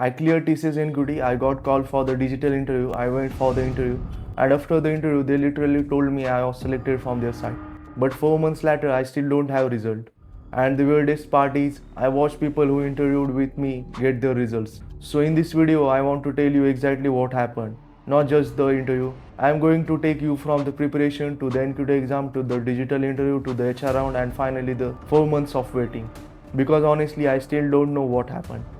I cleared TCS NQT. I got called for the digital interview. I went for the interview, and after the interview, they literally told me I was selected from their side. But 4 months later, I still don't have result. And the weirdest part is, I watched people who interviewed with me get their results. So in this video, I want to tell you exactly what happened. Not just the interview. I am going to take you from the preparation to the NQT exam to the digital interview to the HR round and finally the 4 months of waiting. Because honestly, I still don't know what happened.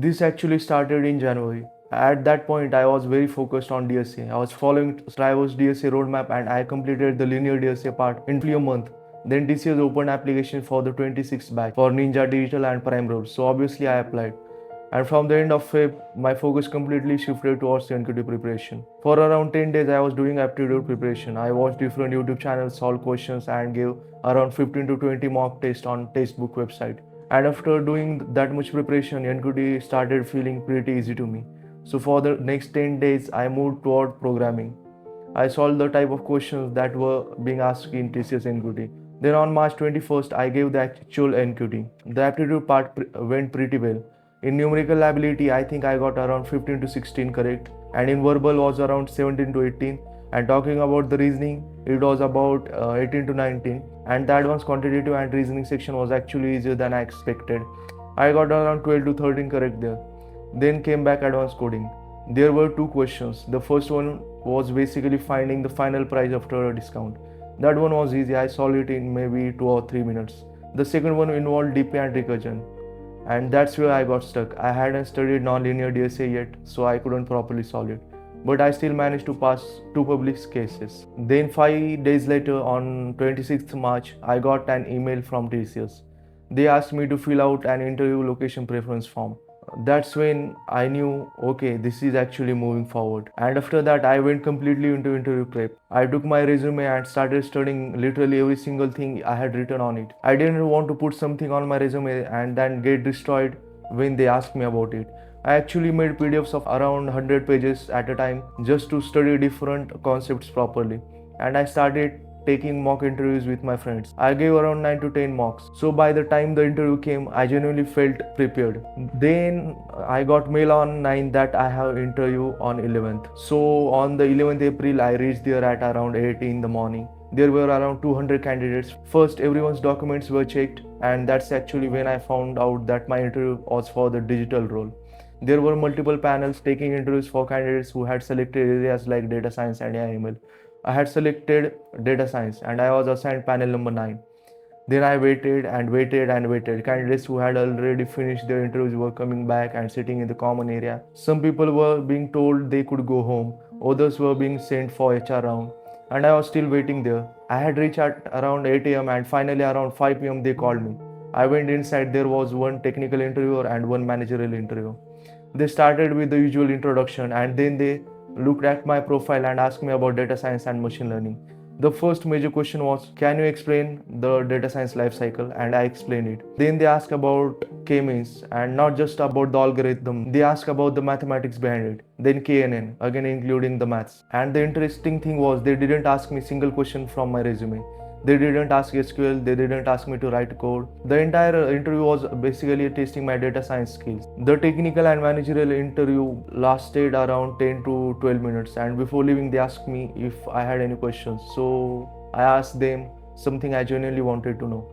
This actually started in January. At that point, I was very focused on DSA. I was following Strivo's DSA roadmap and I completed the linear DSA part in a month. Then TCS opened application for the 26th batch for Ninja Digital and Prime roles. So obviously I applied. And from the end of Feb, my focus completely shifted towards the NQT preparation. For around 10 days, I was doing aptitude preparation. I watched different YouTube channels, solved questions, and gave around 15 to 20 mock tests on textbook website. And after doing that much preparation, NQT started feeling pretty easy to me. So for the next 10 days, I moved toward programming. I solved the type of questions that were being asked in TCS NQT. Then on March 21st, I gave the actual NQT. The aptitude part went pretty well. In numerical ability, I think I got around 15 to 16 correct, and in verbal was around 17 to 18. And talking about the reasoning, it was about 18 to 19. And the advanced quantitative and reasoning section was actually easier than I expected. I got around 12 to 13 correct there. Then came back advanced coding. There were two questions. The first one was basically finding the final price after a discount. That one was easy. I solved it in maybe 2 or 3 minutes. The second one involved DP and recursion. And that's where I got stuck. I hadn't studied non-linear DSA yet, so I couldn't properly solve it. But I still managed to pass two public cases. Then 5 days later, on 26th March, I got an email from TCS. They asked me to fill out an interview location preference form. That's when I knew, okay, this is actually moving forward. And after that, I went completely into interview prep. I took my resume and started studying literally every single thing I had written on it. I didn't want to put something on my resume and then get destroyed when they asked me about it. I actually made PDFs of around 100 pages at a time just to study different concepts properly. And I started taking mock interviews with my friends. I gave around 9 to 10 mocks. So by the time the interview came, I genuinely felt prepared. Then I got mail on 9 that I have interview on 11th. So on the 11th April, I reached there at around 8 in the morning. There were around 200 candidates. First, everyone's documents were checked, and that's actually when I found out that my interview was for the digital role. There were multiple panels taking interviews for candidates who had selected areas like data science and AI/ML. I had selected data science and I was assigned panel number 9. Then I waited and waited and waited. Candidates who had already finished their interviews were coming back and sitting in the common area. Some people were being told they could go home. Others were being sent for HR round. And I was still waiting there. I had reached at around 8 am and finally around 5 pm they called me. I went inside. There was one technical interviewer and one managerial interview. They started with the usual introduction and then they looked at my profile and asked me about data science and machine learning. The first major question was, can you explain the data science life cycle? And I explained it. Then they asked about k-means and not just about the algorithm. They asked about the mathematics behind it. Then KNN, again including the maths. And the interesting thing was they didn't ask me single question from my resume. They didn't ask SQL, they didn't ask me to write code. The entire interview was basically testing my data science skills. The technical and managerial interview lasted around 10 to 12 minutes, and before leaving they asked me if I had any questions. So I asked them something I genuinely wanted to know.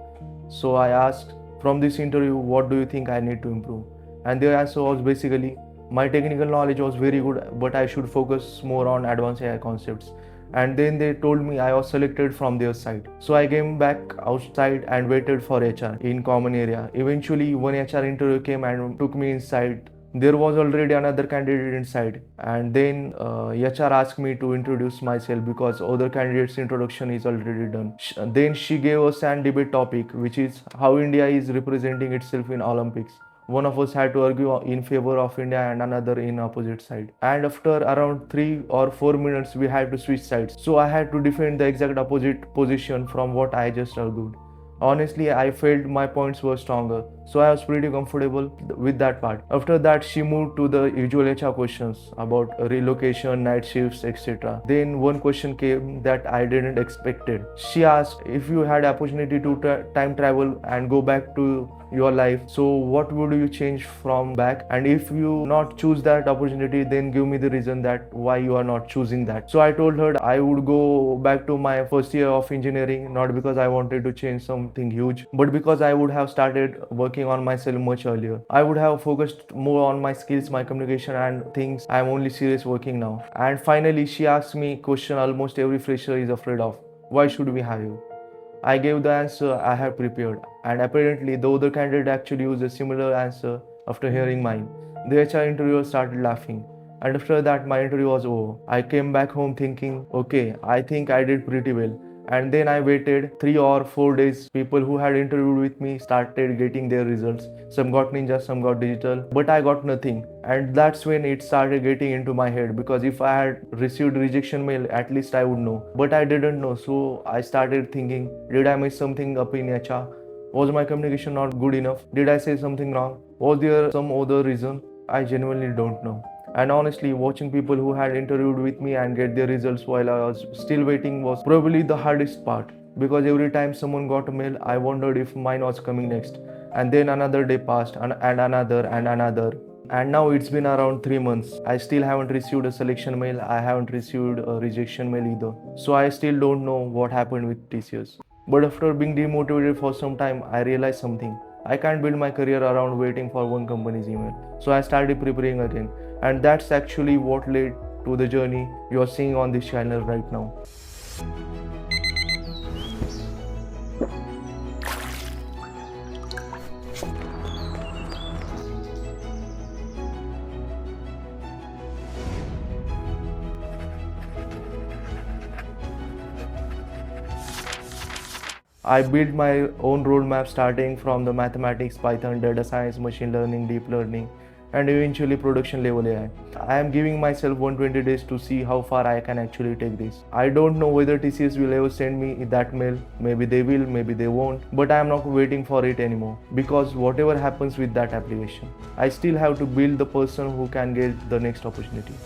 So I asked, from this interview, what do you think I need to improve? And their answer was basically, my technical knowledge was very good, but I should focus more on advanced AI concepts. And then they told me I was selected from their side. So I came back outside and waited for HR in common area. Eventually one HR interview came and took me inside. There was already another candidate inside, and then HR asked me to introduce myself because other candidates' introduction is already done. Then she gave us an debate topic, which is how India is representing itself in Olympics. One of us had to argue in favor of India and another in opposite side. And after around 3 or 4 minutes, we had to switch sides. So I had to defend the exact opposite position from what I just argued. Honestly, I felt my points were stronger. So I was pretty comfortable with that part. After that, she moved to the usual HR questions about relocation, night shifts, etc. Then one question came that I didn't expected. She asked if you had opportunity to time travel and go back to your life, so what would you change from back, and if you not choose that opportunity, then give me the reason that why you are not choosing that. So I told her I would go back to my first year of engineering, not because I wanted to change something huge, but because I would have started working on myself much earlier. I would have focused more on my skills, my communication, and things I am only serious working now. And finally, she asked me question almost every fresher is afraid of: why should we hire you? I gave the answer I had prepared, and apparently the other candidate actually used a similar answer after hearing mine. The HR interviewer started laughing, and after that, my interview was over. I came back home thinking, okay, I think I did pretty well. And then I waited 3 or 4 days. People who had interviewed with me started getting their results. Some got ninja, some got digital, but I got nothing. And that's when it started getting into my head, because if I had received rejection mail, at least I would know. But I didn't know, so I started thinking, did I mess something up in HR? Was my communication not good enough? Did I say something wrong? Was there some other reason? I genuinely don't know. And honestly, watching people who had interviewed with me and get their results while I was still waiting was probably the hardest part, because every time someone got a mail, I wondered if mine was coming next. And then another day passed, and another and another. And now it's been around 3 months. I still haven't received a selection mail, I haven't received a rejection mail either. So I still don't know what happened with TCS. But after being demotivated for some time, I realized something. I can't build my career around waiting for one company's email. So I started preparing again. And that's actually what led to the journey you are seeing on this channel right now. I built my own roadmap starting from the mathematics, Python, data science, machine learning, deep learning, and eventually production level AI. I am giving myself 120 days to see how far I can actually take this. I don't know whether TCS will ever send me that mail. Maybe they will, maybe they won't. But I am not waiting for it anymore, because whatever happens with that application, I still have to build the person who can get the next opportunity.